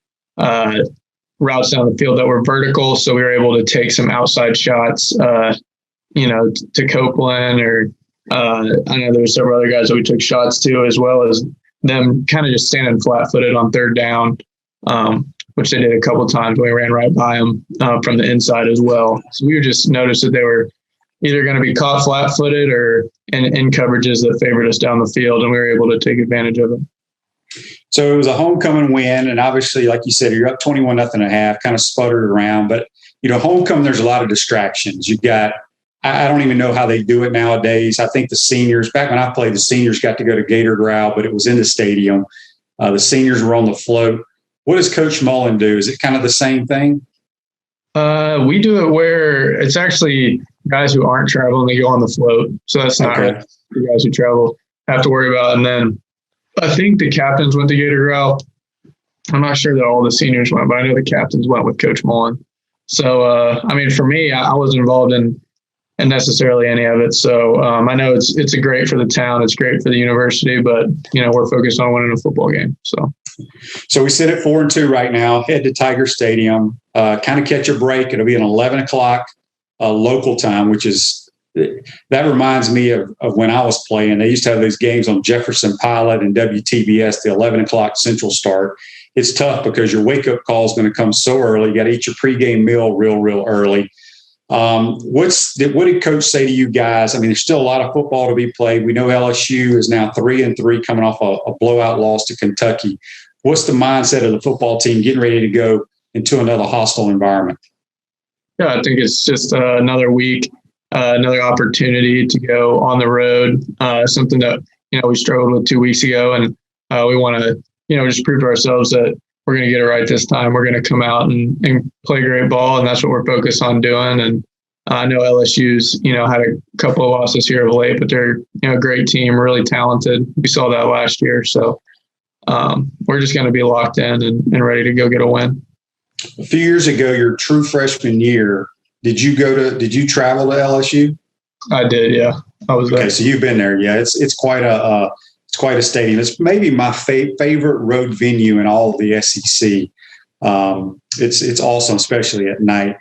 routes down the field that were vertical. So we were able to take some outside shots, to Copeland, or I know there were several other guys that we took shots to, as well as them kind of just standing flat-footed on third down, which they did a couple of times when we ran right by them from the inside as well. So we just noticed that they were either going to be caught flat-footed or in coverages that favored us down the field, and we were able to take advantage of it. So it was a homecoming win, and obviously, like you said, you're up 21-0.5, kind of sputtered around. But, homecoming, there's a lot of distractions. You've got – I don't even know how they do it nowadays. I think the seniors – back when I played, the seniors got to go to Gator Growl, but it was in the stadium. The seniors were on the float. What does Coach Mullen do? Is it kind of the same thing? We do it where it's actually guys who aren't traveling, they go on the float. So that's not really the guys who travel have to worry about. And then I think the captains went to Gator Growl. I'm not sure that all the seniors went, but I know the captains went with Coach Mullen. So, for me, I was involved in necessarily any of it. So I know it's great for the town, it's great for the university, but we're focused on winning a football game. So we sit at 4-2 right now. Head to Tiger Stadium. Kind of catch a break. It'll be an 11 o'clock local time, which is that reminds me of when I was playing. They used to have these games on Jefferson Pilot and WTBS, the 11 o'clock Central start. It's tough because your wake up call is going to come so early. You got to eat your pregame meal real early. What did Coach say to you guys? I mean, there's still a lot of football to be played. We know LSU is now 3-3 coming off a blowout loss to Kentucky. What's the mindset of the football team getting ready to go into another hostile environment? Yeah, I think it's just another week, another opportunity to go on the road, something that, we struggled with 2 weeks ago. And we want to, just prove to ourselves that we're going to get it right this time. We're going to come out and play great ball. And that's what we're focused on doing. And I know LSU's, had a couple of losses here of late, but they're, a great team, really talented. We saw that last year. So we're just going to be locked in and ready to go get a win. A few years ago, your true freshman year, did you travel to LSU? I did. Yeah. I was there. Okay. So you've been there. Yeah. It's quite a stadium. It's maybe my favorite road venue in all of the SEC. It's awesome, especially at night.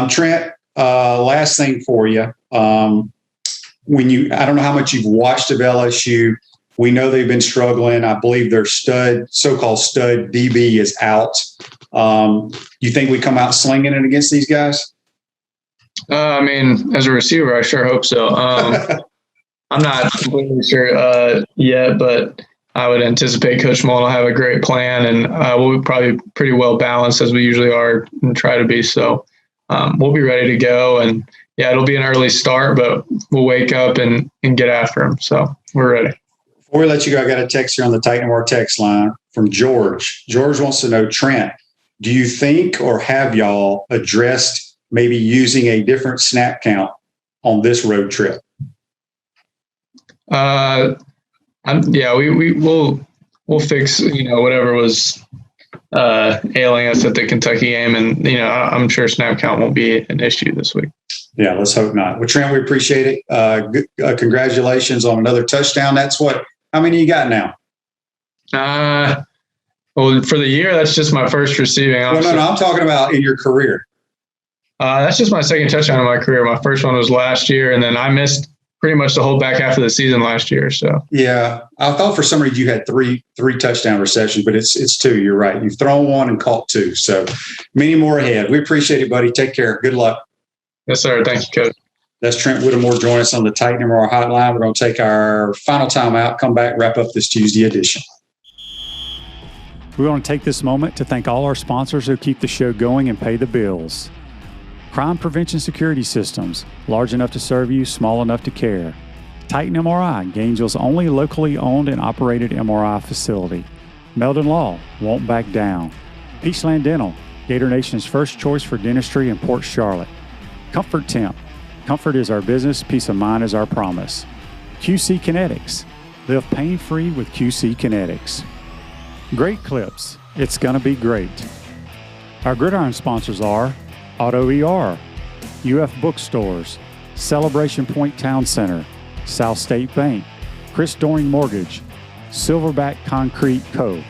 Trent, last thing for you. I don't know how much you've watched of LSU. We know they've been struggling. I believe their so-called stud DB is out. You think we come out slinging it against these guys? As a receiver, I sure hope so. I'm not completely sure yet, but I would anticipate Coach Mullen will have a great plan, and we'll be probably pretty well balanced as we usually are and try to be. So we'll be ready to go. And, yeah, it'll be an early start, but we'll wake up and get after them. So we're ready. Before we let you go, I got a text here on the Titan War text line from George. George wants to know, Trent, do you think or have y'all addressed maybe using a different snap count on this road trip? We'll fix whatever was ailing us at the Kentucky game, and I'm sure snap count won't be an issue this week. Yeah, let's hope not. Well, Trent, we appreciate it. Congratulations on another touchdown. How many you got now? Well, for the year, that's just my first receiving. No, I'm talking about in your career. That's just my second touchdown in my career. My first one was last year, and then I missed pretty much the whole back half of the season last year. So yeah, I thought for some reason you had three touchdown receptions, but it's two. You're right. You've thrown one and caught two. So many more ahead. We appreciate it, buddy. Take care. Good luck. Yes, sir. Thank you, Coach. That's Trent Whittemore. Join us on the Titan MRR hotline. We're going to take our final time out, come back, wrap up this Tuesday edition. We want to take this moment to thank all our sponsors who keep the show going and pay the bills. Crime Prevention Security Systems, large enough to serve you, small enough to care. Titan MRI, Gainesville's only locally owned and operated MRI facility. Meldon Law, won't back down. Peachland Dental, Gator Nation's first choice for dentistry in Port Charlotte. Comfort Temp, comfort is our business, peace of mind is our promise. QC Kinetics, live pain-free with QC Kinetics. Great Clips, it's gonna be great. Our Gridiron sponsors are Auto ER, UF Bookstores, Celebration Point Town Center, South State Bank, Chris Doring Mortgage, Silverback Concrete Co.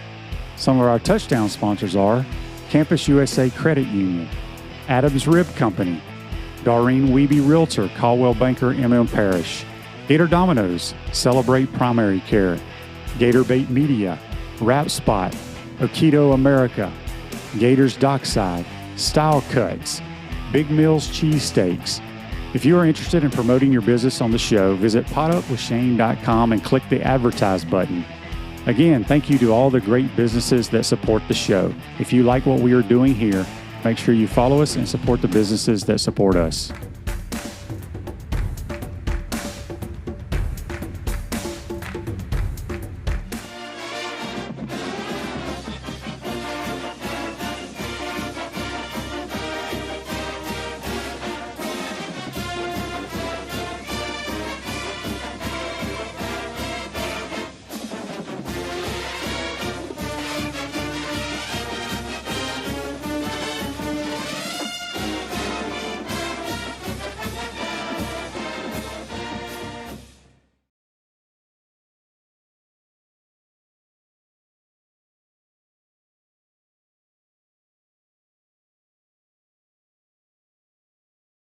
Some of our touchdown sponsors are Campus USA Credit Union, Adams Rib Company, Doreen Wiebe Realtor, Caldwell Banker, MM Parish, Gator Dominoes, Celebrate Primary Care, Gator Bait Media, Rap Spot, Okito America, Gators Dockside, Style Cuts, Big Mills Cheesesteaks. If you are interested in promoting your business on the show, visit potupwithshane.com and click the advertise button. Again, thank you to all the great businesses that support the show. If you like what we are doing here, make sure you follow us and support the businesses that support us.